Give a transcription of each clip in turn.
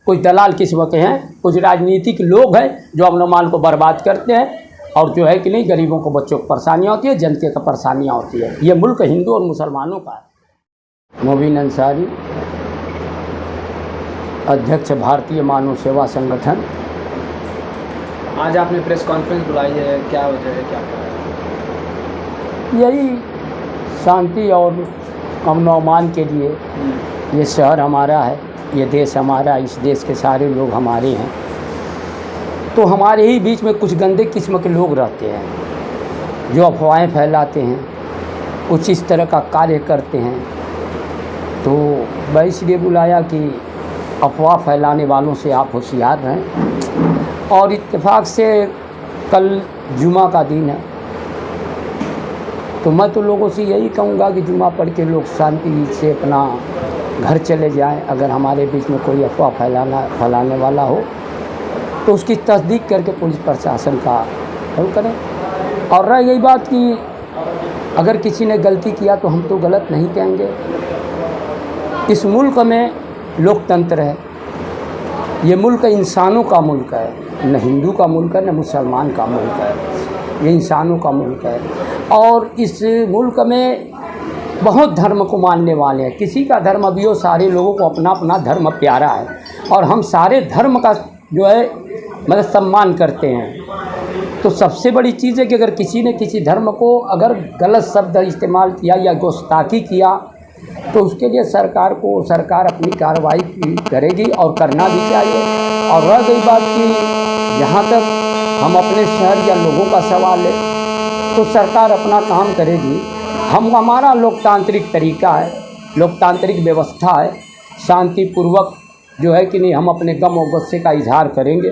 कुछ दलाल किस्म के हैं, कुछ राजनीतिक लोग हैं जो अमन अमान को बर्बाद करते हैं और जो है कि नहीं गरीबों को, बच्चों को परेशानियाँ होती है, जनता को परेशानियाँ होती है। ये मुल्क हिंदू और मुसलमानों का है। मोबिन अंसारी, अध्यक्ष भारतीय मानव सेवा संगठन। आज आपने प्रेस कॉन्फ्रेंस बुलाई है, क्या वजह है, क्या है? यही शांति और अमन अमान के लिए। ये शहर हमारा है, ये देश हमारा, इस देश के सारे लोग हमारे हैं। तो हमारे ही बीच में कुछ गंदे किस्म के लोग रहते हैं जो अफवाहें फैलाते हैं, कुछ इस तरह का कार्य करते हैं। तो मैं इसलिए बुलाया कि अफवाह फैलाने वालों से आप होशियार रहें। और इत्तेफाक से कल जुमा का दिन है, तो मैं तो लोगों से यही कहूँगा कि जुमा पढ़ के लोग शांति से अपना घर चले जाएं। अगर हमारे बीच में कोई अफवाह फैलाने वाला हो तो उसकी तस्दीक करके पुलिस प्रशासन का हल करें। और रह गई बात कि अगर किसी ने गलती किया तो हम तो गलत नहीं कहेंगे। इस मुल्क में लोकतंत्र है, ये मुल्क इंसानों का मुल्क है, न हिंदू का मुल्क है न मुसलमान का मुल्क है, ये इंसानों का मुल्क है। और इस मुल्क में बहुत धर्म को मानने वाले हैं, किसी का धर्म अभी हो, सारे लोगों को अपना अपना धर्म प्यारा है और हम सारे धर्म का जो है मतलब सम्मान करते हैं। तो सबसे बड़ी चीज़ है कि अगर किसी ने किसी धर्म को अगर गलत शब्द इस्तेमाल किया या गुस्ताखी किया तो उसके लिए सरकार अपनी कार्रवाई करेगी और करना भी चाहिए। और रह गई बात कि जहाँ तक हम अपने शहर या लोगों का सवाल है तो सरकार अपना काम करेगी। हमारा लोकतांत्रिक तरीका है, लोकतांत्रिक व्यवस्था है, शांतिपूर्वक जो है कि नहीं हम अपने गम और गुस्से का इजहार करेंगे,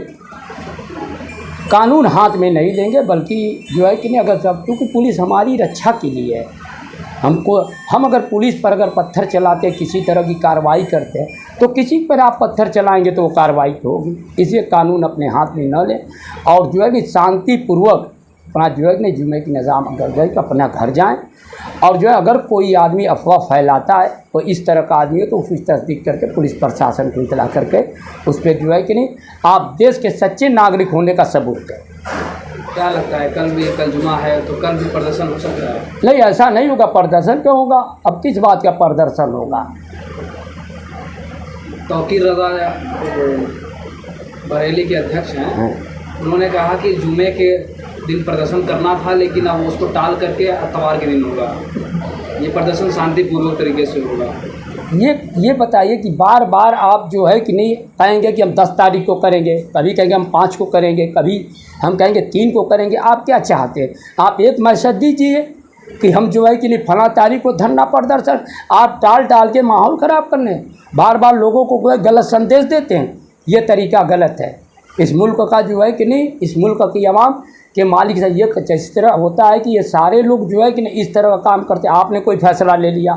कानून हाथ में नहीं लेंगे, बल्कि जो है कि नहीं अगर सब, क्योंकि पुलिस हमारी रक्षा के लिए है। हम अगर पुलिस पर अगर पत्थर चलाते, किसी तरह की कार्रवाई करते हैं तो किसी पर आप पत्थर चलाएंगे तो वो कार्रवाई तो होगी। इसलिए कानून अपने हाथ में न लें और जो है कि शांतिपूर्वक अपना जो है कि जुमे की निज़ाम अगर गए तो अपना घर जाएं। और जो है अगर कोई आदमी अफवाह फैलाता है तो इस तरह का आदमी है तो उसकी तस्दीक करके पुलिस प्रशासन को इतला करके उस पर जो है कि नहीं आप देश के सच्चे नागरिक होने का सबूत दें। क्या लगता है कल जुमा है तो कल भी प्रदर्शन हो सकता है? नहीं, ऐसा नहीं होगा। प्रदर्शन क्यों होगा? अब किस बात का प्रदर्शन होगा? तौकीर रज़ा बरेली के अध्यक्ष हैं, उन्होंने कहा कि जुमे के दिन प्रदर्शन करना था लेकिन अब उसको टाल करके इतवार के दिन होगा। ये प्रदर्शन शांतिपूर्वक तरीके से होगा। ये बताइए कि बार बार आप जो है कि नहीं कहेंगे कि हम 10 तारीख को करेंगे, कभी कहेंगे हम 5 को करेंगे, कभी हम कहेंगे 3 को करेंगे। आप क्या चाहते हैं? आप एक मैसेज दीजिए कि हम जो है कि नहीं फला तारीख को धरना प्रदर्शन। आप टाल के माहौल ख़राब करने, बार बार लोगों को कोई गलत संदेश देते हैं, ये तरीका गलत है। इस मुल्क का जो है कि नहीं, इस मुल्क की आवाम के मालिक से ये इस तरह होता है कि ये सारे लोग जो है कि नहीं इस तरह का काम करते। आपने कोई फैसला ले लिया,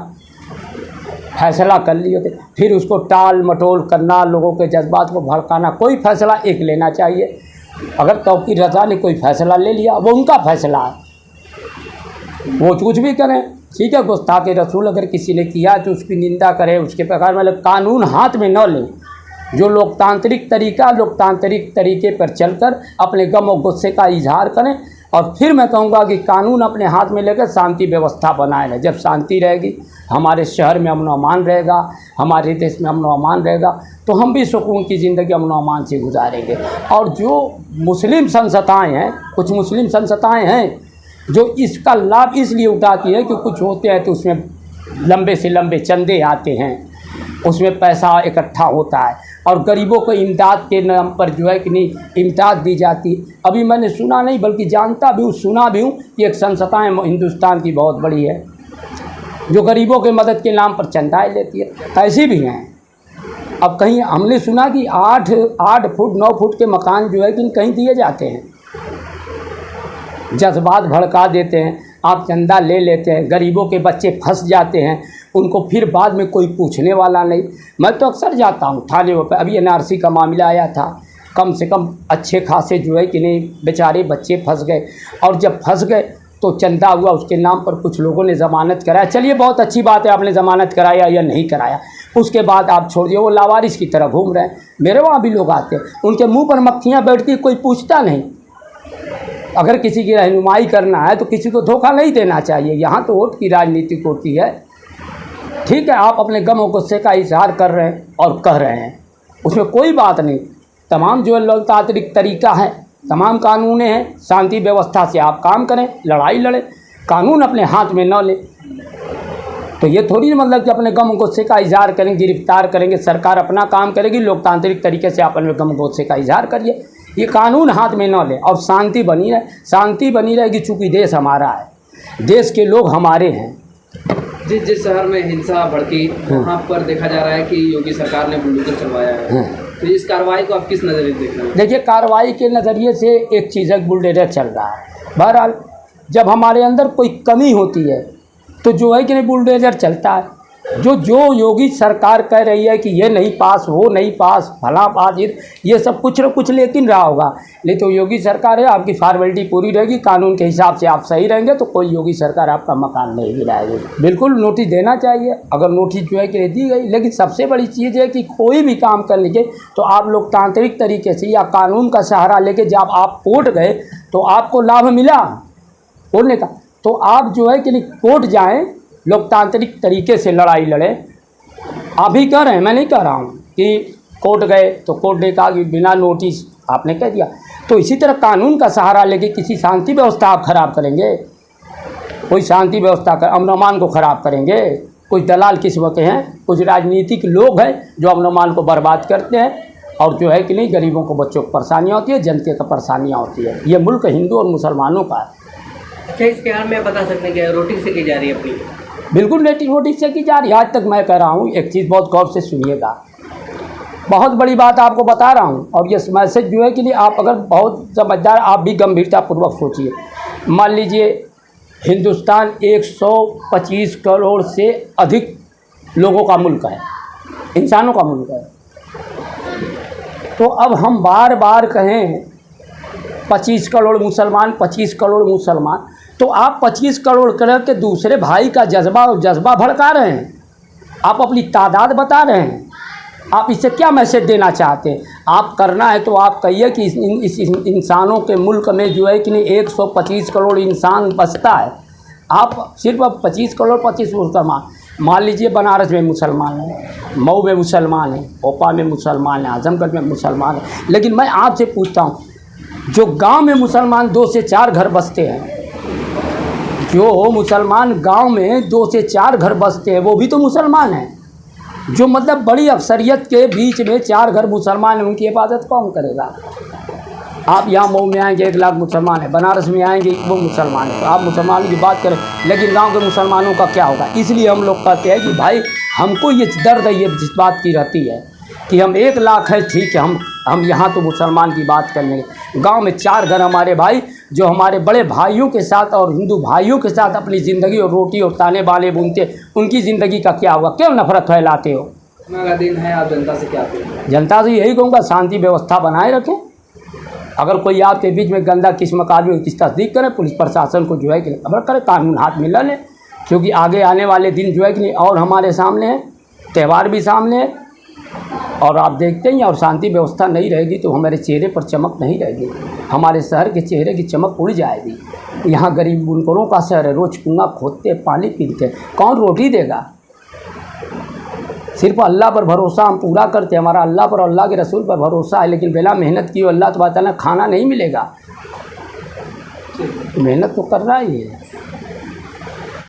फैसला कर लिए थे, फिर उसको टाल मटोल करना, लोगों के जज्बात को भड़काना। कोई फैसला एक लेना चाहिए। अगर तौकीर रज़ा ने कोई फैसला ले लिया वो उनका फैसला है, वो कुछ भी करें, ठीक है। गुस्ताखे रसूल अगर किसी ने किया तो उसकी निंदा करें, उसके प्रकार मतलब कानून हाथ में न लें। जो लोकतांत्रिक तरीके पर चलकर अपने गम और गुस्से का इजहार करें। और फिर मैं कहूँगा कि कानून अपने हाथ में लेकर शांति व्यवस्था बनाए रहें। जब शांति रहेगी, हमारे शहर में अमन अमान रहेगा, हमारे देश में अमन अमान रहेगा, तो हम भी सुकून की ज़िंदगी अमन अमान से गुजारेंगे। और जो मुस्लिम संस्थाएँ हैं, कुछ मुस्लिम संस्थाएँ हैं जो इसका लाभ इसलिए उठाती है कि कुछ होते हैं तो उसमें लंबे से लंबे चंदे आते हैं, उसमें पैसा इकट्ठा होता है और गरीबों को इमदाद के नाम पर जो है कि नहीं इमदाद दी जाती। अभी मैंने सुना नहीं बल्कि जानता भी हूँ, सुना भी हूँ कि एक संस्थाएँ हिंदुस्तान की बहुत बड़ी है जो गरीबों के मदद के नाम पर चंदाएँ लेती है। ऐसी भी हैं। अब कहीं हमने सुना कि 8 फुट 9 फुट के मकान जो है कि कहीं दिए जाते हैं, जज्बात भड़का देते हैं, आप चंदा ले लेते हैं, गरीबों के बच्चे फंस जाते हैं, उनको फिर बाद में कोई पूछने वाला नहीं। मैं तो अक्सर जाता हूँ थाने पर। अभी NRC का मामला आया था, कम से कम अच्छे खासे जो है कि नहीं बेचारे बच्चे फंस गए। और जब फंस गए तो चंदा हुआ, उसके नाम पर कुछ लोगों ने ज़मानत कराया। चलिए बहुत अच्छी बात है, आपने ज़मानत कराया या नहीं कराया, उसके बाद आप छोड़ दिए, वो लावारिस की तरह घूम रहे हैं। मेरे वहाँ भी लोग आते हैं, उनके मुंह पर मक्खियाँ बैठती, कोई पूछता नहीं। अगर किसी की रहनुमाई करना है तो किसी को धोखा नहीं देना चाहिए। यहाँ तो वोट की राजनीति होती है। ठीक है, आप अपने गम और गुस्से का इजहार कर रहे हैं और कह रहे हैं, उसमें कोई बात नहीं। तमाम जो लोकतांत्रिक तरीका है, तमाम कानून हैं, शांति व्यवस्था से आप काम करें, लड़ाई लड़ें, कानून अपने हाथ में न लें। तो ये थोड़ी मतलब कि अपने गम गुस्से का इजहार करेंगे, गिरफ्तार करेंगे, सरकार अपना काम करेगी, लोकतांत्रिक तरीके से आप अपने गम गुस्से का इजहार करिए। ये कानून हाथ में न ले और शांति बनी रहे। शांति बनी रहेगी चूँकि देश हमारा है, देश के लोग हमारे हैं। जिस शहर में हिंसा भड़की वहाँ पर देखा जा रहा है कि योगी सरकार ने बुलडोजर चलवाया है। तो इस कार्रवाई को आप किस नज़रिए से देख रहे हैं? देखिए, कार्रवाई के नज़रिए से एक चीज़ है, बुलडोजर चल रहा है। बहरहाल जब हमारे अंदर कोई कमी होती है तो जो है कि नहीं, बुलडोजर चलता है। जो योगी सरकार कह रही है कि ये नहीं पास, वो नहीं पास, फला पास, ये सब कुछ न कुछ लेकिन रहा होगा। नहीं तो योगी सरकार है, आपकी फॉर्मेलिटी पूरी रहेगी, कानून के हिसाब से आप सही रहेंगे तो कोई योगी सरकार आपका मकान नहीं गिराएगी। बिल्कुल नोटिस देना चाहिए, अगर नोटिस जो है कि दी गई। लेकिन सबसे बड़ी चीज़ है कि कोई भी काम करने के तो आप लोकतांत्रिक तरीके से या कानून का सहारा लेके जब आप कोर्ट गए तो आपको लाभ मिला बोलने का, तो आप जो है कि नहीं कोर्ट जाएं, लोकतांत्रिक तरीके से लड़ाई लड़ें। आप भी कह रहे हैं, मैं नहीं कह रहा हूँ कि कोर्ट गए तो कोर्ट ने कहा कि बिना नोटिस आपने कह दिया। तो इसी तरह कानून का सहारा लेके किसी शांति व्यवस्था आप ख़राब करेंगे, कोई शांति व्यवस्था का अमन अमान को ख़राब करेंगे। कुछ दलाल किस्म के हैं, कुछ राजनीतिक लोग हैं जो अमन अमान को बर्बाद करते हैं और जो है कि नहीं, गरीबों को, बच्चों को परेशानियाँ होती है, जनता को परेशानियाँ होती है। ये मुल्क हिंदू और मुसलमानों का है। अच्छा, इसके हाल में बता सकते हैं कि रोटी से की जा रही है अपनी? बिल्कुल रोटी से की जा रही है। आज तक मैं कह रहा हूँ, एक चीज़ बहुत गौर से सुनिएगा, बहुत बड़ी बात आपको बता रहा हूँ और ये मैसेज जो है कि नहीं, आप अगर बहुत समझदार, आप भी गंभीरतापूर्वक सोचिए। मान लीजिए हिंदुस्तान 125 करोड़ से अधिक लोगों का मुल्क है, इंसानों का मुल्क है। तो अब हम बार बार कहें 25 करोड़ मुसलमान, 25 करोड़ मुसलमान, तो आप 25 करोड़ करके दूसरे भाई का जज्बा भड़का रहे हैं। आप अपनी तादाद बता रहे हैं। आप इससे क्या मैसेज देना चाहते हैं? आप करना है तो आप कहिए कि इस इंसानों के मुल्क में जो है कि नहीं 125 करोड़ इंसान बसता है। आप सिर्फ 25 करोड़ 25 मुसलमान, मान लीजिए बनारस में मुसलमान हैं, मऊ में मुसलमान हैं, भोपाल में मुसलमान हैं, आजमगढ़ में मुसलमान हैं। लेकिन मैं आपसे पूछता हूँ, जो गांव में मुसलमान 2 से 4 घर बसते हैं, जो मुसलमान गांव में 2 से 4 घर बसते हैं, वो भी तो मुसलमान हैं। जो मतलब बड़ी अक्सरियत के बीच में 4 घर मुसलमान हैं, उनकी हिफाजत कौन करेगा? आप यहाँ मऊ में आएंगे 1 लाख मुसलमान है, बनारस में आएंगे वो मुसलमान है, तो आप मुसलमानों की बात करें, लेकिन गांव के मुसलमानों का क्या होगा? इसलिए हम लोग कहते हैं कि भाई हमको ये दर्द है, ये जिस बात की रहती है कि हम 1 लाख है, ठीक है, हम यहाँ तो मुसलमान की बात कर लेंगे, गांव में 4 घर हमारे भाई जो हमारे बड़े भाइयों के साथ और हिंदू भाइयों के साथ अपनी ज़िंदगी और रोटी और ताने बाने बुनते, उनकी ज़िंदगी का क्या होगा? क्यों नफरत फैलाते हो? का दिन है, आप जनता से क्या कहेंगे? जनता से यही कहूँगा, शांति व्यवस्था बनाए रखें। अगर कोई आपके बीच में गंदा किस्म का आदमी की तस्दीक करे, पुलिस प्रशासन को जो है कि खबर करे, कानून हाथ में ले लें, क्योंकि आगे आने वाले दिन जो है कि नहीं और हमारे सामने है, त्यौहार भी सामने है और आप देखते हैं, और शांति व्यवस्था नहीं रहेगी तो हमारे चेहरे पर चमक नहीं रहेगी, हमारे शहर के चेहरे की चमक उड़ जाएगी। यहाँ गरीब बुनकरों का शहर है, रोज़ कुआं खोदते, पानी पीते, कौन रोटी देगा? सिर्फ अल्लाह पर भरोसा हम पूरा करते हैं, हमारा अल्लाह पर, अल्लाह के रसूल पर भरोसा है, लेकिन बिना मेहनत की अल्लाह तो बताना खाना नहीं मिलेगा। मेहनत तो करना ही है।